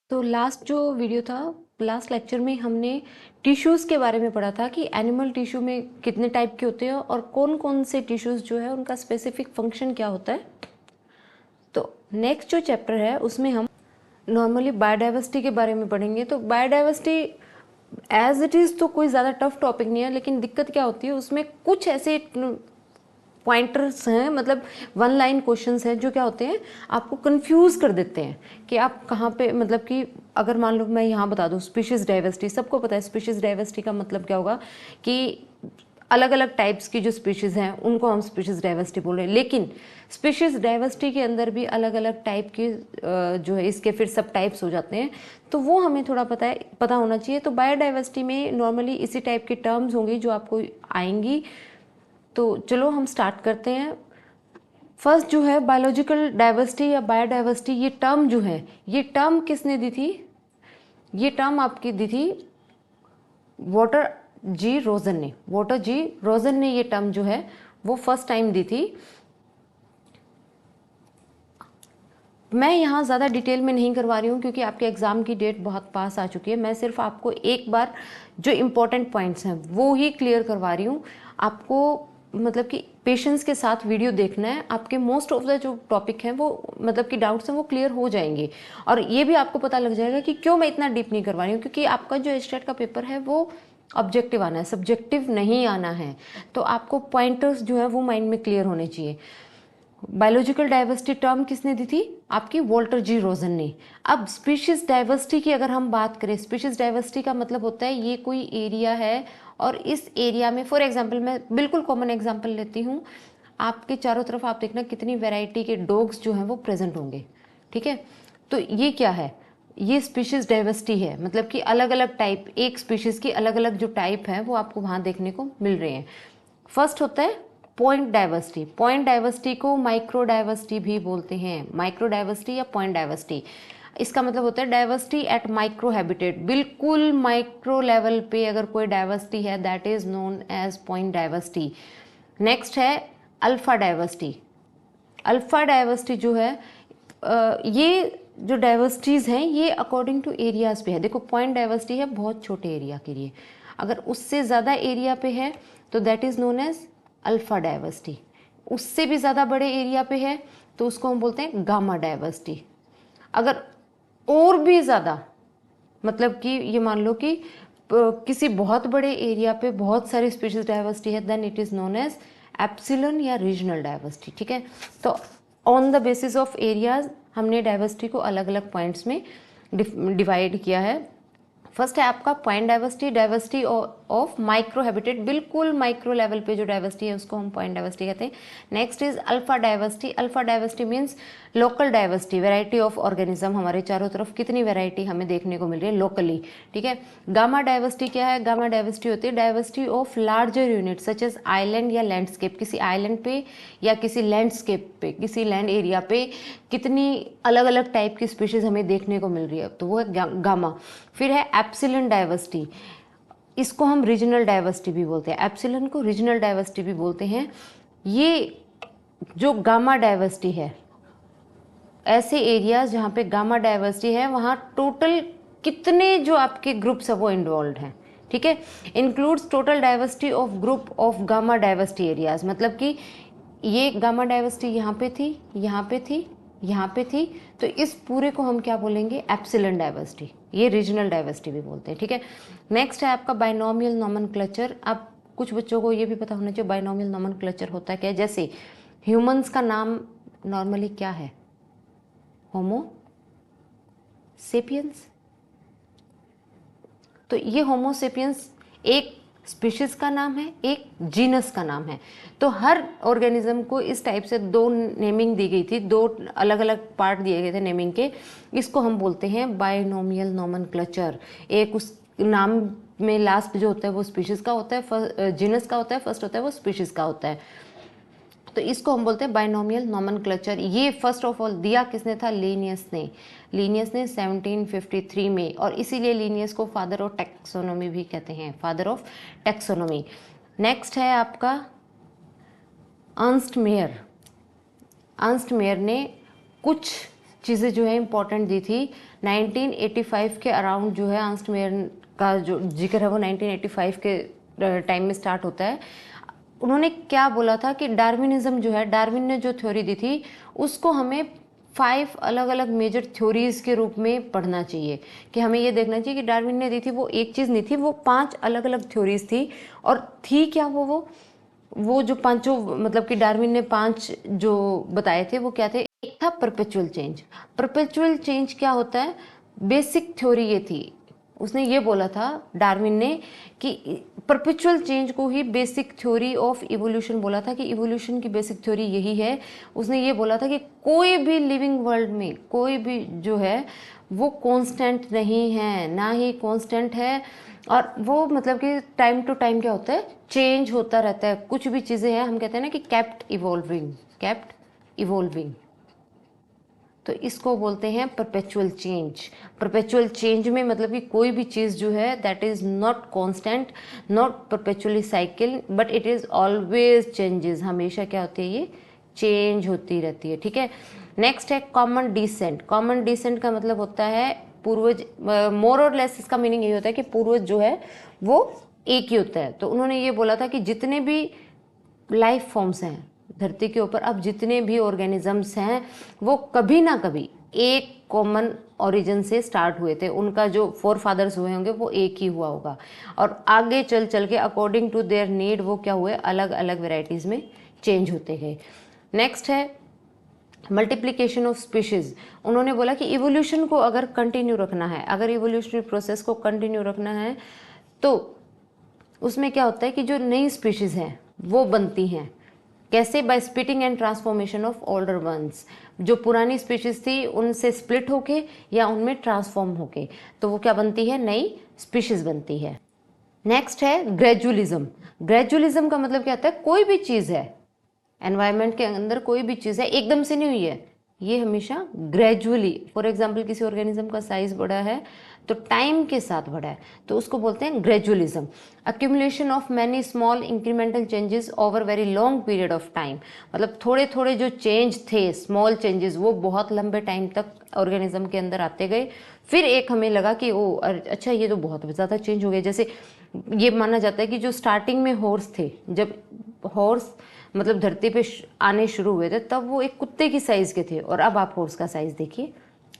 तो लास्ट जो वीडियो था, लास्ट लेक्चर में हमने टिश्यूज़ के बारे में पढ़ा था कि एनिमल टिश्यू में कितने टाइप के होते हैं और कौन कौन से टिश्यूज़ जो है उनका स्पेसिफिक फंक्शन क्या होता है। तो नेक्स्ट जो चैप्टर है उसमें हम नॉर्मली बायोडाइवर्सिटी के बारे में पढ़ेंगे। तो बायोडाइवर्सिटी एज इट इज़ तो कोई ज़्यादा टफ टॉपिक नहीं है, लेकिन दिक्कत क्या होती है उसमें कुछ ऐसे पॉइंटर्स हैं, मतलब वन लाइन क्वेश्चंस हैं जो क्या होते हैं आपको कंफ्यूज कर देते हैं कि आप कहाँ पे, मतलब कि अगर मान लो मैं यहाँ बता दूँ स्पीशीज डाइवर्सिटी, सबको पता है स्पीशीज डाइवर्सिटी का मतलब क्या होगा कि अलग अलग टाइप्स की जो स्पीशीज़ हैं उनको हम स्पीशीज डाइवर्सिटी बोल रहे हैं। लेकिन स्पीशीज डाइवर्सिटी के अंदर भी अलग अलग टाइप की जो है इसके फिर सब टाइप्स हो जाते हैं, तो वो हमें थोड़ा पता होना चाहिए। तो बायोडाइवर्सिटी में नॉर्मली इसी टाइप की टर्म्स होंगी जो आपको आएंगी। तो चलो हम स्टार्ट करते हैं। फर्स्ट जो है बायोलॉजिकल डाइवर्सिटी या बायोडाइवर्सिटी, ये टर्म जो है, ये टर्म किसने दी थी? ये टर्म आपकी दी थी वॉटर जी रोजन ने। वॉटर जी रोजन ने ये टर्म जो है वो फर्स्ट टाइम दी थी। मैं यहाँ ज़्यादा डिटेल में नहीं करवा रही हूँ क्योंकि आपके एग्ज़ाम की डेट बहुत पास आ चुकी है। मैं सिर्फ आपको एक बार जो इम्पोर्टेंट पॉइंट्स हैं वो ही क्लियर करवा रही हूँ। आपको मतलब कि पेशेंस के साथ वीडियो देखना है, आपके मोस्ट ऑफ द जो टॉपिक हैं वो मतलब कि डाउट्स हैं वो क्लियर हो जाएंगे। और ये भी आपको पता लग जाएगा कि क्यों मैं इतना डीप नहीं करवा रही हूँ, क्योंकि आपका जो स्टेट का पेपर है वो ऑब्जेक्टिव आना है, सब्जेक्टिव नहीं आना है। तो आपको पॉइंटर्स जो है वो माइंड में क्लियर होने चाहिए। बायोलॉजिकल डाइवर्सिटी टर्म किसने दी थी? आपकी वॉल्टर जी रोजन ने। अब स्पीशीज डाइवर्सिटी की अगर हम बात करें, स्पीशीज डाइवर्सिटी का मतलब होता है ये कोई एरिया है और इस एरिया में, फॉर एग्जांपल मैं बिल्कुल कॉमन एग्जांपल लेती हूँ, आपके चारों तरफ आप देखना कितनी वैरायटी के डॉग्स जो हैं वो प्रेजेंट होंगे, ठीक है। तो ये क्या है? ये स्पीशीज डाइवर्सिटी है, मतलब कि अलग अलग टाइप, एक स्पीशीज की अलग अलग जो टाइप है वो आपको वहाँ देखने को मिल रहे हैं। फर्स्ट होता है पॉइंट डाइवर्सिटी। पॉइंट डाइवर्सिटी को माइक्रो डाइवर्सिटी भी बोलते हैं। माइक्रो डाइवर्सिटी या पॉइंट डाइवर्सिटी, इसका मतलब होता है डाइवर्सिटी एट माइक्रो हैबिटेट। बिल्कुल माइक्रो लेवल पे अगर कोई डाइवर्सिटी है that is known as point diversity. Next है अल्फा डाइवर्सिटी। अल्फा डाइवर्सिटी जो है ये जो डाइवर्सिटीज़ हैं ये अकॉर्डिंग टू एरियाज़ पे है। देखो पॉइंट डाइवर्सिटी है बहुत छोटे एरिया के लिए, अगर उससे ज़्यादा एरिया पे है तो that is known as alpha diversity. उससे भी ज़्यादा बड़े एरिया पे है तो उसको हम बोलते हैं गामा डाइवर्सिटी। अगर और भी ज़्यादा, मतलब कि ये मान लो कि किसी बहुत बड़े एरिया पे बहुत सारी स्पीशीज डाइवर्सिटी है then it is known as epsilon या रीजनल डाइवर्सिटी, ठीक है। तो on the basis of areas हमने डाइवर्सिटी को अलग अलग पॉइंट्स में डिवाइड किया है। फर्स्ट है आपका point diversity, diversity of micro habitat, बिल्कुल माइक्रो लेवल पे जो डाइवर्सिटी है उसको हम पॉइंट डाइवर्सिटी कहते हैं। Next is alpha diversity. Alpha diversity means local diversity, variety of organism, हमारे चारों तरफ कितनी वेराइटी हमें देखने को मिल रही है लोकली, ठीक है। गामा डाइवर्सिटी क्या है? गामा डाइवर्सिटी होती है diversity of larger unit such as island या लैंडस्केप। किसी आइलैंड पे या किसी लैंडस्केप पे, किसी लैंड एरिया पे कितनी अलग अलग टाइप की स्पीशीज हमें देखने को मिल रही है, तो वो है गामा। फिर है एप्सिलॉन डाइवर्सिटी, इसको हम रीजनल डाइवर्सिटी भी बोलते हैं, एप्सिलॉन को रीजनल डाइवर्सिटी भी बोलते हैं। ये जो गामा डाइवर्सिटी है, ऐसे एरियाज जहाँ पे गामा डाइवर्सिटी है वहाँ टोटल कितने जो आपके ग्रुप्स है वो इन्वॉल्व हैं, ठीक है। Includes total diversity of group of gamma diversity areas, मतलब कि ये गामा डाइवर्सिटी यहाँ पे थी, यहाँ पे थी, यहाँ पे थी, तो इस पूरे को हम क्या बोलेंगे? Epsilon diversity. ये रीजनल डाइवर्सिटी भी बोलते हैं, ठीक है। नेक्स्ट है आपका बाइनोमियल नोमेनक्लेचर। अब कुछ बच्चों को ये भी पता होना चाहिए बाइनोमियल नोमेनक्लेचर होता है क्या। जैसे ह्यूमंस का नाम नॉर्मली क्या है? होमो सेपियंस। तो ये होमो सेपियंस एक स्पीशीज का नाम है, एक जीनस का नाम है। तो हर ऑर्गेनिज्म को इस टाइप से दो नेमिंग दी गई थी, दो अलग अलग पार्ट दिए गए थे नेमिंग के। इसको हम बोलते हैं बाइनोमियल नोमेनक्लेचर। एक उस नाम में लास्ट जो होता है वो स्पीशीज का होता है, जीनस का होता है, फर्स्ट होता है वो स्पीशीज का होता है। तो इसको हम बोलते हैं बाइनोमियल नोमेनक्लेचर। ये फर्स्ट ऑफ ऑल दिया किसने था? लीनियस ने। लीनियस ने 1753 में, और इसीलिए लीनियस को फादर ऑफ टैक्सोनॉमी भी कहते हैं, फादर ऑफ टैक्सोनॉमी। नेक्स्ट है आपका अर्नस्ट मेयर। अर्नस्ट मेयर ने कुछ चीज़ें जो है इम्पोर्टेंट दी थी। 1985 के अराउंड जो है अर्नस्ट मेयर का जो जिक्र है वो 1985 के टाइम में स्टार्ट होता है। उन्होंने क्या बोला था कि डार्विनिज्म जो है, डार्विन ने जो थ्योरी दी थी उसको हमें 5 अलग अलग मेजर थ्योरीज के रूप में पढ़ना चाहिए, कि हमें ये देखना चाहिए कि डार्विन ने दी थी वो एक चीज़ नहीं थी, वो 5 अलग अलग थ्योरीज थी। और थी क्या वो जो पांचों, मतलब कि डार्विन ने 5 जो बताए थे वो क्या थे। एक था परपेचुअल चेंज। परपेचुअल चेंज क्या होता है, बेसिक थ्योरी ये थी, उसने ये बोला था डार्विन ने कि परपेचुअल चेंज को ही बेसिक थ्योरी ऑफ इवोल्यूशन बोला था, कि इवोल्यूशन की बेसिक थ्योरी यही है। उसने ये बोला था कि कोई भी लिविंग वर्ल्ड में कोई भी जो है वो कांस्टेंट नहीं है, ना ही कांस्टेंट है, और वो मतलब कि टाइम टू टाइम क्या होता है, चेंज होता रहता है। कुछ भी चीज़ें हैं, हम कहते हैं ना कि केप्ट इवॉल्विंग, केप्ट इवॉल्विंग, तो इसको बोलते हैं परपेचुअल चेंज। परपेचुअल चेंज में मतलब कि कोई भी चीज़ जो है that is not constant, not perpetually cycle, but it is always changes, हमेशा क्या होती है, ये चेंज होती रहती है। ठीक है, नेक्स्ट है कॉमन डिसेंट। कॉमन डिसेंट का मतलब होता है पूर्वज, मोर और लेस इसका मीनिंग ये होता है कि पूर्वज जो है वो एक ही होता है। तो उन्होंने ये बोला था कि जितने भी लाइफ फॉर्म्स हैं धरती के ऊपर, अब जितने भी ऑर्गेनिजम्स हैं वो कभी ना कभी एक कॉमन ओरिजिन से स्टार्ट हुए थे, उनका जो फोर फादर्स हुए होंगे वो एक ही हुआ होगा, और आगे चल चल के अकॉर्डिंग टू देयर नीड वो क्या हुए, अलग अलग वेराइटीज़ में चेंज होते गए। नेक्स्ट है मल्टीप्लिकेशन ऑफ स्पीशीज़। उन्होंने बोला कि इवोल्यूशन को अगर कंटिन्यू रखना है, अगर इवोल्यूशनरी प्रोसेस को कंटिन्यू रखना है तो उसमें क्या होता है कि जो नई स्पीशीज़ हैं वो बनती हैं। कैसे? By splitting and transformation of older ones. जो पुरानी स्पीशीज थी उनसे स्प्लिट होके या उनमें ट्रांसफॉर्म होके तो वो क्या बनती है, नई स्पीशीज बनती है। नेक्स्ट है ग्रेजुअलिज्म। ग्रेजुअलिज्म का मतलब क्या होता है, कोई भी चीज़ है एनवायरनमेंट के अंदर, कोई भी चीज़ है एकदम से नहीं हुई है, ये हमेशा ग्रेजुअली, फॉर एग्जाम्पल किसी ऑर्गेनिज्म का साइज बढ़ा है तो टाइम के साथ बढ़ा है तो उसको बोलते हैं gradualism. Accumulation of many small incremental changes over very long period of time, मतलब थोड़े थोड़े जो चेंज थे, स्मॉल चेंजेस, वो बहुत लंबे टाइम तक ऑर्गेनिज्म के अंदर आते गए। फिर एक हमें लगा कि ओ अच्छा ये तो बहुत ज़्यादा चेंज हो गया। जैसे ये माना जाता है कि जो स्टार्टिंग में हॉर्स थे, जब हॉर्स मतलब धरती पे आने शुरू हुए थे तब वो एक कुत्ते की साइज के थे, और अब आप हॉर्स का साइज देखिए,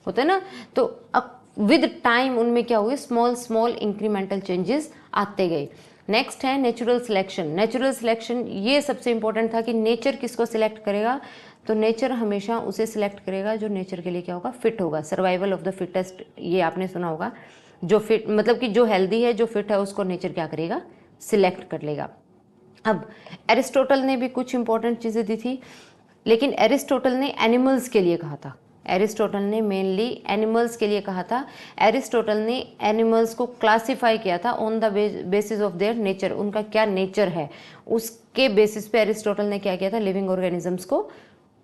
होता है ना। तो अब विद टाइम उनमें क्या हुए, स्मॉल स्मॉल इंक्रीमेंटल चेंजेस आते गए। नेक्स्ट है नेचुरल सिलेक्शन। नेचुरल सिलेक्शन ये सबसे इंपॉर्टेंट था कि नेचर किसको सिलेक्ट करेगा, तो नेचर हमेशा उसे सिलेक्ट करेगा जो नेचर के लिए क्या होगा, फिट होगा। सर्वाइवल ऑफ द फिटेस्ट, ये आपने सुना होगा। जो फिट मतलब कि जो हेल्दी है, जो फिट है, उसको नेचर क्या करेगा, सिलेक्ट कर लेगा। अब एरिस्टोटल ने भी कुछ इंपॉर्टेंट चीज़ें दी थी, लेकिन एरिस्टोटल ने एनिमल्स के लिए कहा था। एरिस्टोटल ने मेनली एनिमल्स के लिए कहा था। एरिस्टोटल ने एनिमल्स को क्लासिफाई किया था on the basis of their nature, उनका क्या नेचर है उसके बेसिस पे एरिस्टोटल ने क्या किया था, लिविंग ऑर्गेनिजम्स को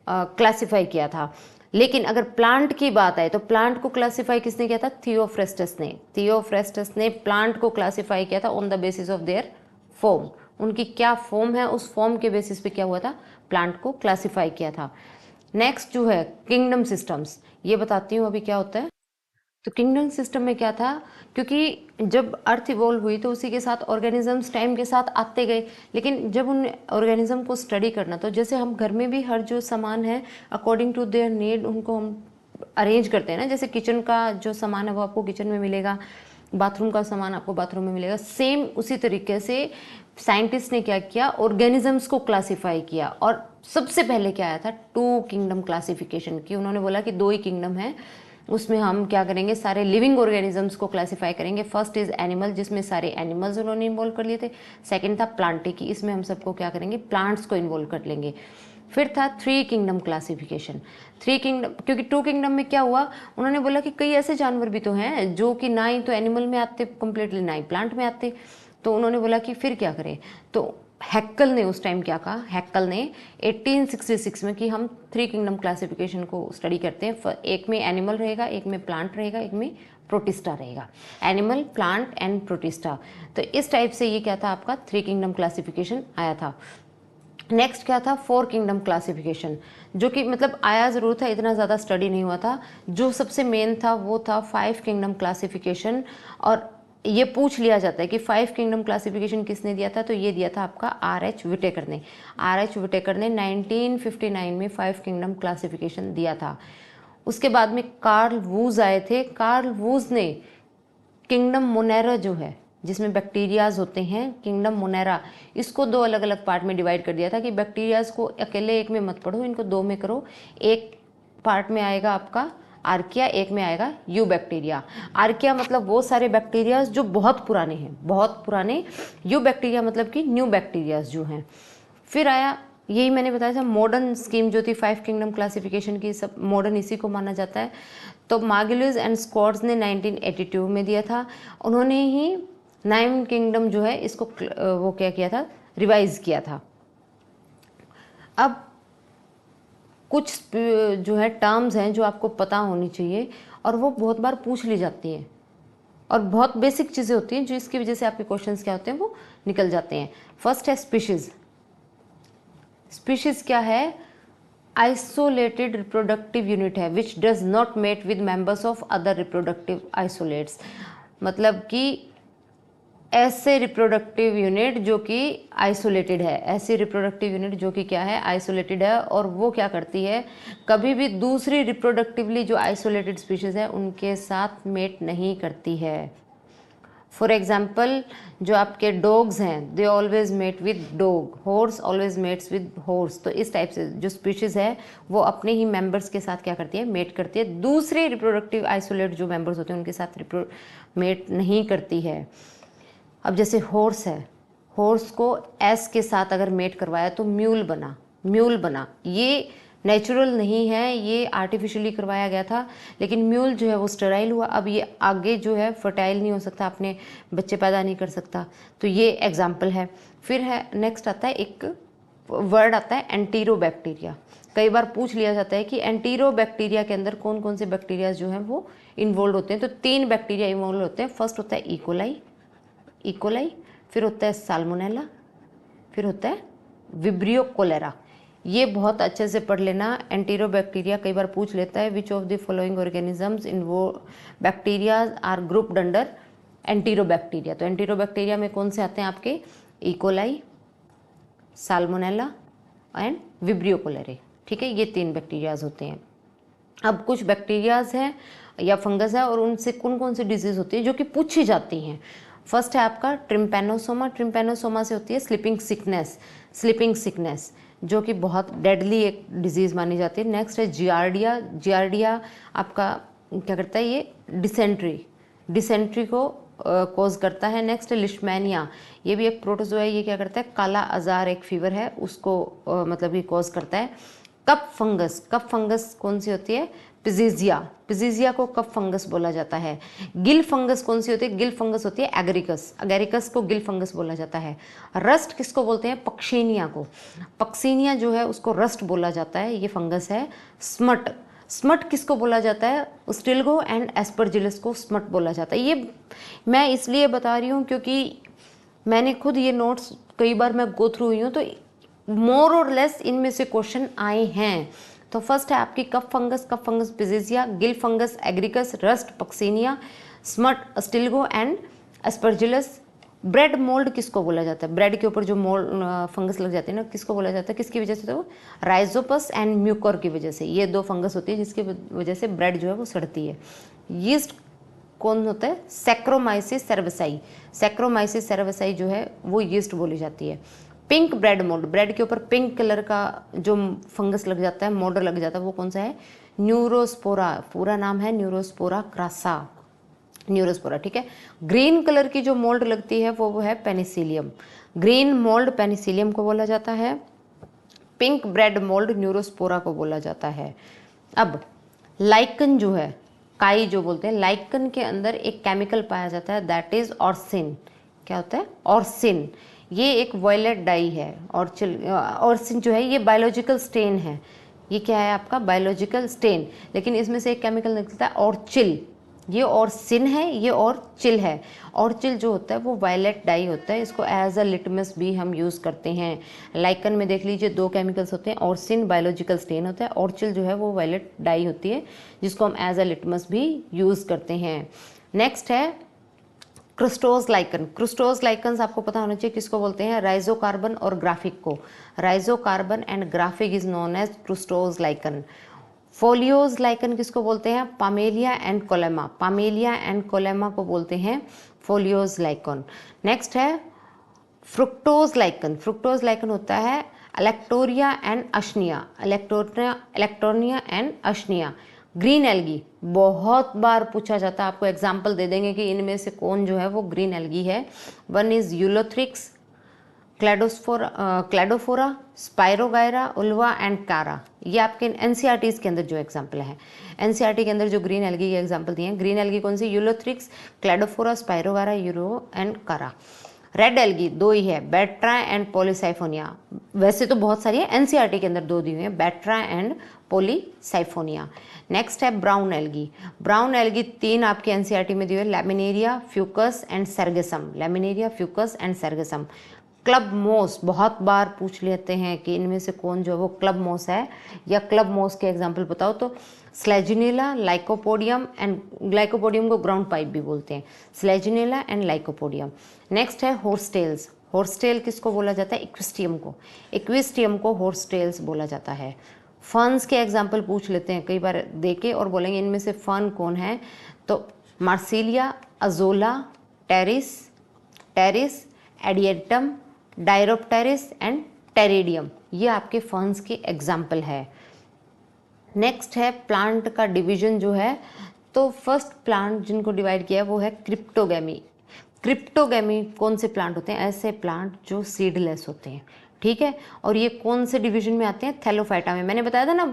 क्लासिफाई किया था। लेकिन अगर प्लांट की बात आए तो प्लांट को क्लासिफाई किसने किया था, थियोफ्रेस्टस ने। थियोफ्रेस्टस ने प्लांट को क्लासिफाई किया था on the basis of their form, उनकी क्या फॉर्म है उस फॉर्म के बेसिस पे क्या हुआ था, प्लांट को क्लासिफाई किया था। नेक्स्ट जो है किंगडम सिस्टम्स, ये बताती हूँ अभी क्या होता है। तो किंगडम सिस्टम में क्या था, क्योंकि जब अर्थ इवॉल्व हुई तो उसी के साथ ऑर्गेनिजम्स टाइम के साथ आते गए, लेकिन जब उन ऑर्गेनिज्म को स्टडी करना, तो जैसे हम घर में भी हर जो सामान है अकॉर्डिंग टू देयर नीड उनको हम अरेंज करते हैं ना, जैसे किचन का जो सामान है वो आपको किचन में मिलेगा, बाथरूम का सामान आपको बाथरूम में मिलेगा, सेम उसी तरीके से साइंटिस्ट ने क्या किया, ऑर्गेनिजम्स को क्लासिफाई किया। और सबसे पहले क्या आया था, 2 किंगडम क्लासिफिकेशन की। उन्होंने बोला कि 2 ही किंगडम है, उसमें हम क्या करेंगे, सारे लिविंग ऑर्गेनिजम्स को क्लासिफाई करेंगे। फर्स्ट इज एनिमल, जिसमें सारे एनिमल्स उन्होंने इन्वॉल्व कर लिए थे। सेकंड था प्लांटिकी, इसमें हम सबको क्या करेंगे, प्लांट्स को इन्वॉल्व कर लेंगे। फिर था 3 किंगडम क्लासिफिकेशन। 3 किंगडम, क्योंकि 2 किंगडम में क्या हुआ, उन्होंने बोला कि कई ऐसे जानवर भी तो हैं जो कि ना ही तो एनिमल में आते कंप्लीटली, ना ही प्लांट में आते। तो उन्होंने बोला कि फिर क्या करें, तो हैक्कल ने उस टाइम क्या कहा, हैक्कल ने 1866 में कि हम 3 किंगडम क्लासिफिकेशन को स्टडी करते हैं। एक में एनिमल रहेगा, एक में प्लांट रहेगा, एक में प्रोटिस्टा रहेगा। Animal, plant and protista. तो इस टाइप से ये क्या था, आपका 3 किंगडम क्लासिफिकेशन आया था। नेक्स्ट क्या था, 4 किंगडम क्लासिफिकेशन, जो कि मतलब आया ज़रूर था, इतना ज़्यादा स्टडी नहीं हुआ था। जो सबसे मेन था वो था 5 किंगडम क्लासिफिकेशन। और ये पूछ लिया जाता है कि 5 किंगडम क्लासिफिकेशन किसने दिया था, तो ये दिया था आपका R.H. विटेकर ने। R.H. विटेकर ने 1959 में 5 किंगडम क्लासिफिकेशन दिया था। उसके बाद में कार्ल वूज आए थे। कार्ल वूज ने किंगडम मोनेरा जो है, जिसमें बैक्टीरियाज होते हैं, किंगडम मोनेरा, इसको 2 अलग अलग पार्ट में डिवाइड कर दिया था कि बैक्टीरियाज को अकेले एक में मत पढ़ो, इनको 2 में करो। एक पार्ट में आएगा आपका आर्किया, एक में आएगा यू बैक्टीरिया। आर्किया मतलब वो सारे बैक्टीरियाज जो बहुत पुराने हैं, बहुत पुराने। यू बैक्टीरिया मतलब कि न्यू बैक्टीरियाज जो हैं। फिर आया, यही मैंने बताया था, मॉडर्न स्कीम जो थी 5 किंगडम क्लासिफिकेशन की, सब मॉडर्न इसी को माना जाता है। तो मार्गुलिस एंड स्कॉट्स ने 1982 में दिया था। उन्होंने ही 9 किंगडम जो है इसको वो क्या किया था, रिवाइज किया था। अब कुछ जो है टर्म्स हैं जो आपको पता होनी चाहिए, और वो बहुत बार पूछ ली जाती हैं, और बहुत बेसिक चीज़ें होती हैं जो इसकी वजह से आपके क्वेश्चंस क्या होते हैं वो निकल जाते हैं। फर्स्ट है स्पीशीज़। स्पीशीज़ क्या है, आइसोलेटेड रिप्रोडक्टिव यूनिट है which does not mate with members of other reproductive isolates. मतलब कि ऐसे रिप्रोडक्टिव यूनिट जो कि आइसोलेटेड है, ऐसी रिप्रोडक्टिव यूनिट जो कि क्या है, आइसोलेटेड है, और वो क्या करती है, कभी भी दूसरी रिप्रोडक्टिवली जो आइसोलेटेड स्पीशीज़ है उनके साथ मेट नहीं करती है। फॉर एग्जाम्पल, जो आपके डॉग्स हैं, they always mate with dog, horse always mates with horse. तो इस टाइप से जो स्पीशीज़ है वो अपने ही मेंबर्स के साथ क्या करती है, मेट करती है। दूसरे रिप्रोडक्टिव आइसोलेट जो मेंबर्स होते हैं उनके साथ मेट नहीं करती है। अब जैसे हॉर्स है, हॉर्स को एस के साथ अगर मेट करवाया तो म्यूल बना, म्यूल बना। ये नेचुरल नहीं है, ये आर्टिफिशियली करवाया गया था, लेकिन म्यूल जो है वो स्टेराइल हुआ। अब ये आगे जो है फर्टाइल नहीं हो सकता, अपने बच्चे पैदा नहीं कर सकता। तो ये एग्जाम्पल है। फिर है, नेक्स्ट आता है, एक वर्ड आता है एंटीरोबैक्टीरिया। कई बार पूछ लिया जाता है कि एंटीरोबैक्टीरिया के अंदर कौन कौन से बैक्टीरिया जो हैं वो इन्वॉल्व होते हैं। तो 3 बैक्टीरिया इन्वॉल्व होते हैं। फर्स्ट होता है इकोलाई, फिर होता है साल्मोनेला, फिर होता है विब्रियो कोलेरा। ये बहुत अच्छे से पढ़ लेना। एंटीरोबैक्टीरिया कई बार पूछ लेता है, which of the following organisms in वो बैक्टीरिया आर ग्रुप्ड अंडर एंटीरोबैक्टीरिया। तो एंटीरोबैक्टीरिया में कौन से आते हैं आपके, इकोलाई, साल्मोनेला एंड विब्रियो कोलेरे। ठीक है, ये 3 बैक्टीरियाज होते हैं। अब कुछ बैक्टीरियाज हैं या फंगस है, और उनसे कौन कौन सी डिजीज़ होती है जो कि पूछी जाती हैं। फर्स्ट है आपका ट्रिम्पेनोसोमा। ट्रिम्पेनोसोमा से होती है स्लीपिंग सिकनेस, जो कि बहुत डेडली एक डिजीज़ मानी जाती है। नेक्स्ट है जियार्डिया आपका क्या करता है, ये डिसेंट्री को कॉज करता है। नेक्स्ट है लिशमैनिया, ये भी एक प्रोटोजोआ है, ये क्या करता है, काला आजार एक फीवर है उसको मतलब ये कॉज करता है। कप फंगस कौन सी होती है, पिजीजिया को कप फंगस बोला जाता है। गिल फंगस कौन सी होती है, गिल फंगस होती है एगरिकस को गिल फंगस बोला जाता है। रस्ट किसको बोलते हैं, पक्सीनिया जो है उसको रस्ट बोला जाता है, ये फंगस है। स्मट किसको बोला जाता है, स्टिल्गो एंड एस्परजिलस को स्मट बोला जाता है। ये मैं इसलिए बता रही हूँ क्योंकि मैंने खुद ये नोट्स कई बार मैं गो थ्रू हुई हूँ, तो मोर और लेस इनमें से क्वेश्चन आए हैं। तो फर्स्ट है आपकी cup fungus Peziza, gill fungus Agaricus, rust Puccinia, smut Ustilago and Aspergillus. Bread mould किसको बोला जाता है, ब्रेड के ऊपर जो मोल्ड फंगस लग जाते हैं ना, किसको बोला जाता है, किसकी वजह से, तो राइजोपस एंड म्यूकर की वजह से। ये 2 फंगस होती है जिसकी वजह से ब्रेड जो है वो सड़ती है। यीस्ट कौन होता है, सैक्रोमाइसिस सेरेविसाई जो है वो यीस्ट बोली जाती है। पिंक ब्रेड मोल्ड, ब्रेड के ऊपर पिंक कलर का जो फंगस लग जाता है, मोल्ड लग जाता है, वो कौन सा है, न्यूरोस्पोरा। पूरा नाम है न्यूरोस्पोरा क्रासा, न्यूरोस्पोरा। ठीक है, ग्रीन कलर की जो मोल्ड लगती है वो है पेनिसिलियम, ग्रीन मोल्ड पेनिसिलियम को बोला जाता है। पिंक ब्रेड मोल्ड न्यूरोस्पोरा को बोला जाता है। अब लाइकन जो है, काई जो बोलते हैं, लाइकन के अंदर एक केमिकल पाया जाता है, दैट इज ऑर्सिन। क्या होता है, ऑर्सिन। ये एक वॉयलेट डाई है। ऑर्सिन जो है ये बायोलॉजिकल स्टेन है। ये क्या है आपका, बायोलॉजिकल स्टेन। लेकिन इसमें से एक केमिकल निकलता है ऑर्चिल, ये और सिन है, ये और चिल है। और चिल जो होता है वो वायलेट डाई होता है, इसको एज अ लिटमस भी हम यूज़ करते हैं। लाइकन में देख लीजिए 2 केमिकल्स होते हैं, और सिन बायोलॉजिकल स्टेन होता है, और चिल जो है वो वायलेट डाई होती है जिसको हम एज अ लिटमस भी यूज़ करते हैं। नेक्स्ट है क्रिस्टोस लाइकन। क्रिस्टोस लाइकन्स आपको पता होना चाहिए किसको बोलते हैं, राइजोकार्बन और ग्राफिक को। Rhizocarpon and graphic is known as crustose lichen. Foliose lichen किसको बोलते हैं, पामेलिया एंड कोलेमा। पामेलिया एंड कोलेमा को बोलते हैं फोलियोज लाइकन। नेक्स्ट है फ्रुक्टोज लाइकन। फ्रुक्टोज लाइकन होता है अलेक्टोरिया एंड अशनिया। इलेक्ट्रोनिया एंड अशनिया। ग्रीन एल्गी बहुत बार पूछा जाता है, आपको एग्जाम्पल दे देंगे कि इनमें से कौन जो है वो ग्रीन एल्गी है। One is Ulothrix, Cladophora, spirogyra, uvula and कारा। ये आपके एनसीईआरटी के अंदर जो एग्जाम्पल है, एनसीईआरटी के अंदर जो ग्रीन एल्गी के एग्जाम्पल दिए हैं, ग्रीन एल्गी कौन सी, यूलोथ्रिक्स, क्लैडोफोरा, स्पाइरोगायरा, यूरो एंड कारा। रेड एल्गी 2 ही है, बैट्रा एंड पॉलीसाइफोनिया। वैसे तो बहुत सारी है, एनसीईआरटी के अंदर 2 दी हुई है, बैट्रा एंड पॉलीसाइफोनिया। नेक्स्ट है ब्राउन एल्गी। ब्राउन एल्गी 3 आपके एनसीईआरटी में दी हुई है, Laminaria, Fucus and Sargassum. Laminaria, Fucus and Sargassum. Club moss बहुत बार पूछ लेते हैं कि इनमें से कौन जो है वो क्लब मोस है, या क्लब मोस के एग्जाम्पल बताओ, तो स्लेजिनेला, लाइकोपोडियम एंड, लाइकोपोडियम को ग्राउंड पाइप भी बोलते हैं, स्लेजिनेला एंड लाइकोपोडियम। नेक्स्ट है हॉर्सटेल्स। हॉर्सटेल किसको बोला जाता है, इक्विस्टियम को। इक्विस्टियम को हॉर्सटेल्स बोला जाता है। फर्न्स के एग्जाम्पल पूछ लेते हैं कई बार देके और बोलेंगे इनमें से फर्न कौन है, तो Marsilea, Azolla, Pteris, Adiantum, Dryopteris and Pteridium. ये आपके फर्न्स के एग्जाम्पल है। नेक्स्ट है प्लांट का डिवीजन जो है, तो फर्स्ट प्लांट जिनको डिवाइड किया है वो है क्रिप्टोगैमी। क्रिप्टोगैमी कौन से प्लांट होते हैं, ऐसे प्लांट जो सीडलेस होते हैं, ठीक है। और ये कौन से डिवीजन में आते हैं, थैलोफाइटा में। मैंने बताया था ना,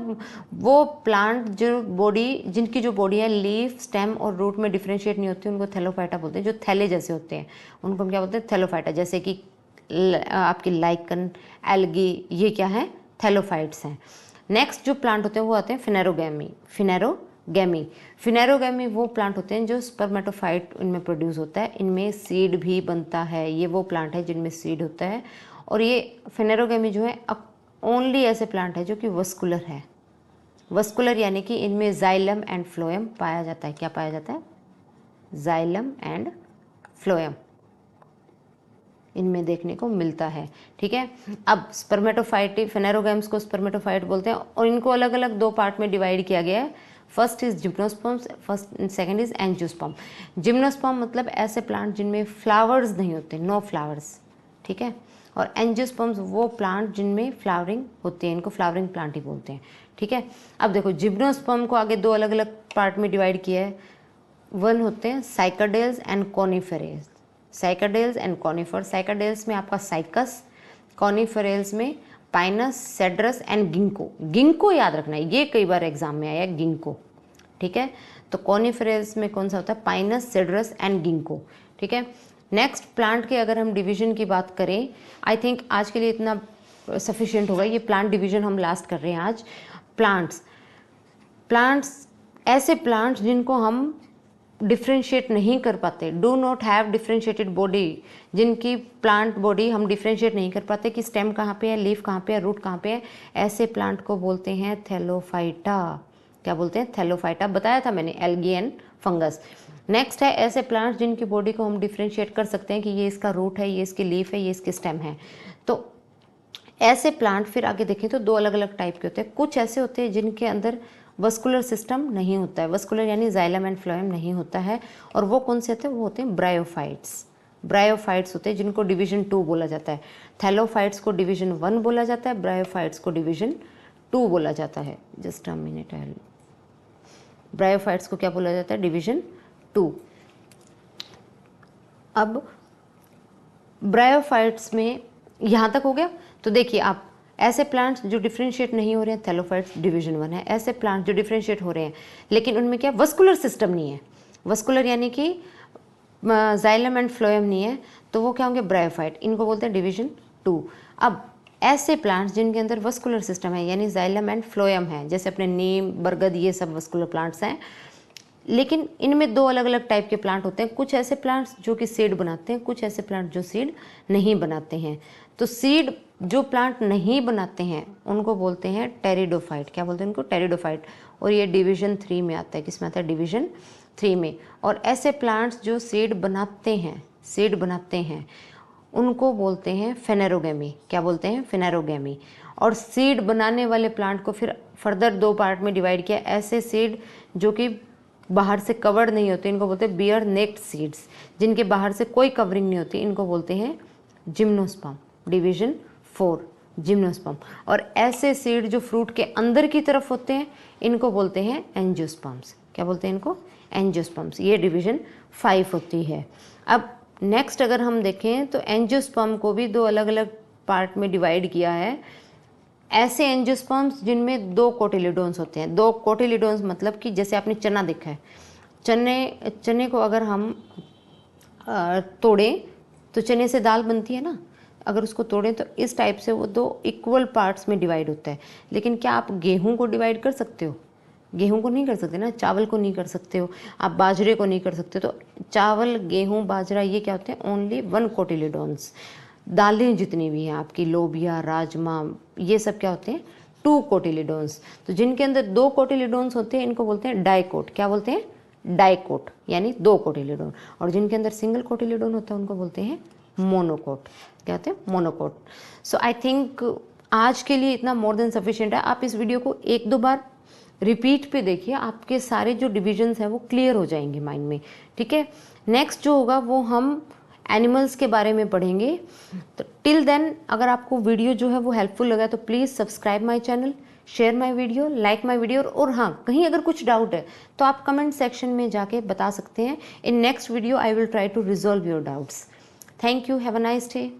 वो प्लांट जो बॉडी, जिनकी जो बॉडी है लीफ, स्टेम और रूट में डिफ्रेंशिएट नहीं होती, उनको थैलोफाइटा बोलते हैं। जो थैले जैसे होते हैं उनको हम क्या बोलते हैं, थैलोफाइटा। जैसे कि आपकी लाइकन, एल्गी, ये क्या है, थैलोफाइट्स हैं। नेक्स्ट जो प्लांट होते हैं वो आते हैं फिनेरोगैमी। फिनेरोगैमी वो प्लांट होते हैं जो स्पर्मेटोफाइट इनमें प्रोड्यूस होता है, इनमें सीड भी बनता है। ये वो प्लांट है जिनमें सीड होता है। और ये फिनेरोगैमी जो है ओनली ऐसे प्लांट है जो कि वस्कुलर है। वस्कुलर यानी कि इनमें जाइलम एंड फ्लोएम पाया जाता है। क्या पाया जाता है, जाइलम एंड फ्लोएम इनमें देखने को मिलता है, ठीक है। अब स्पर्मेटोफाइट, फिनेरोगैम्स को स्पर्मेटोफाइट बोलते हैं, और इनको अलग अलग 2 पार्ट में डिवाइड किया गया है। First is gymnosperm, second is angiosperm. Gymnosperm मतलब ऐसे प्लांट जिनमें फ्लावर्स नहीं होते, नो फ्लावर्स, ठीक है। और एंजियोस्पर्म्स वो प्लांट जिनमें फ्लावरिंग होती है, इनको फ्लावरिंग प्लांट ही बोलते हैं, ठीक है। अब देखो जिम्नोस्पर्म को आगे 2 अलग अलग पार्ट में डिवाइड किया है। वन होते हैं Cycadales and Coniferales. Cycadales and conifer. Cycadales में आपका साइकस, कॉनिफेरेल्स में Pinus, Cedrus and Ginkgo. Ginkgo याद रखना है, ये कई बार एग्जाम में आया है, गिंको, ठीक है। तो कॉनिफेरेल्स में कौन सा होता है, पाइनस, सेड्रस एंड गिंको, ठीक है। नेक्स्ट प्लांट के अगर हम डिवीजन की बात करें, आई थिंक आज के लिए इतना सफिशिएंट होगा। ये प्लांट डिवीजन हम लास्ट कर रहे हैं आज। प्लांट्स ऐसे प्लांट्स जिनको हम डिफ्रेंशिएट नहीं कर पाते, do not have differentiated body, जिनकी प्लांट बॉडी हम डिफ्रेंशिएट नहीं कर पाते कि स्टेम कहाँ पे है, लीफ कहाँ पे है, रूट कहाँ पे है, ऐसे प्लांट को बोलते हैं थैलोफाइटा। क्या बोलते हैं, थैलोफाइटा। बताया था मैंने, एल्गी एंड फंगस। नेक्स्ट है ऐसे प्लांट्स जिनकी बॉडी को हम डिफ्रेंशिएट कर सकते हैं कि ये इसका रूट है, ये इसकी लीफ है, ये इसकी स्टेम है। तो ऐसे प्लांट फिर आगे देखें तो 2 अलग अलग टाइप के होते हैं। कुछ ऐसे होते हैं जिनके अंदर वस्कुलर सिस्टम नहीं होता है, वस्कुलर यानी जाइलम एंड फ्लोएम नहीं होता है, और वो कौन से होते हैं, वो होते हैं ब्रायोफाइट्स। ब्रायोफाइट्स होते हैं जिनको डिवीजन 2 बोला जाता है। थैलोफाइट्स को डिवीजन 1 बोला जाता है, ब्रायोफाइट्स को डिवीजन 2 बोला जाता है। जस्ट अ मिनट, ब्रायोफाइट्स को क्या बोला जाता है, डिवीजन 2। अब ब्रायोफाइट्स में यहाँ तक हो गया। तो देखिए आप, ऐसे प्लांट्स जो डिफ्रेंशिएट नहीं हो रहे हैं, थैलोफाइट्स डिवीजन 1 है। ऐसे प्लांट्स जो डिफ्रेंशिएट हो रहे हैं लेकिन उनमें क्या वस्कुलर सिस्टम नहीं है, वस्कुलर यानी कि जाइलम एंड फ्लोएम नहीं है, तो वो क्या होंगे, ब्रायोफाइट। इनको बोलते हैं डिवीजन 2। अब ऐसे प्लांट्स जिनके अंदर वस्कुलर सिस्टम है यानी जाइलम एंड फ्लोएम है, जैसे अपने नीम, बरगद, ये सब वस्कुलर प्लांट्स हैं, लेकिन इनमें दो अलग अलग टाइप के प्लांट होते हैं। कुछ ऐसे प्लांट्स जो कि सीड बनाते हैं, कुछ ऐसे प्लांट जो सीड नहीं बनाते हैं। तो सीड जो प्लांट नहीं बनाते हैं उनको बोलते हैं टेरिडोफाइट। क्या बोलते हैं उनको? टेरिडोफाइट। और ये डिवीज़न 3 में आता है। किस में आता है? डिवीज़न 3 में। और ऐसे प्लांट्स जो सीड बनाते हैं उनको बोलते हैं फेनेरोगेमी। क्या बोलते हैं? फेनेरोगेमी। और सीड बनाने वाले प्लांट को फिर फर्दर 2 पार्ट में डिवाइड किया। ऐसे सीड जो कि बाहर से कवर्ड नहीं होते, इनको बोलते हैं बियर नेक्ड सीड्स। जिनके बाहर से कोई कवरिंग नहीं होती, इनको बोलते हैं जिम्नोस्पर्म। Division 4 gymnosperm. और ऐसे सीड जो फ्रूट के अंदर की तरफ होते हैं इनको बोलते हैं एंजियोस्पर्म्स। क्या बोलते हैं इनको? एंजियोस्पर्म्स। ये डिवीज़न 5 होती है। अब नेक्स्ट अगर हम देखें तो एंजियोस्पर्म को भी 2 अलग अलग पार्ट में डिवाइड किया है। ऐसे एंजियोस्पर्म्स जिनमें 2 कोटिलिडोन्स होते हैं। 2 कोटिलिडोन्स मतलब कि जैसे आपने चना देखा है, चने को अगर हम तोड़ें तो चने से दाल बनती है ना। अगर उसको तोड़ें तो इस टाइप से वो 2 इक्वल पार्ट्स में डिवाइड होता है। लेकिन क्या आप गेहूं को डिवाइड कर सकते हो? गेहूं को नहीं कर सकते ना। चावल को नहीं कर सकते हो, आप बाजरे को नहीं कर सकते। तो चावल, गेहूं, बाजरा ये क्या होते हैं? ओनली 1 कोटिलिडोन्स। दालें जितनी भी हैं आपकी, लोबिया, राजमा, ये सब क्या होते हैं? 2 कोटिलिडोन्स। तो जिनके अंदर 2 कोटिलिडोन्स होते हैं इनको बोलते हैं डाइकोट। क्या बोलते हैं? डाइकोट, यानी 2 कोटिलिडोन। और जिनके अंदर सिंगल कोटिलिडोन होता है उनको बोलते हैं मोनोकोट। क्या होते हैं? मोनोकोट। सो आई थिंक आज के लिए इतना मोर देन सफिशिएंट है। आप इस वीडियो को 1-2 बार रिपीट पे देखिए, आपके सारे जो डिविजन्स हैं वो क्लियर हो जाएंगे माइंड में। ठीक है, नेक्स्ट जो होगा वो हम एनिमल्स के बारे में पढ़ेंगे। तो टिल देन अगर आपको वीडियो जो है वो हेल्पफुल लगा तो please subscribe my channel, share my video, like my video. और हाँ, कहीं अगर कुछ डाउट है तो आप कमेंट सेक्शन में जाके बता सकते हैं। In next video I will try to resolve your doubts. Thank you, have a nice day.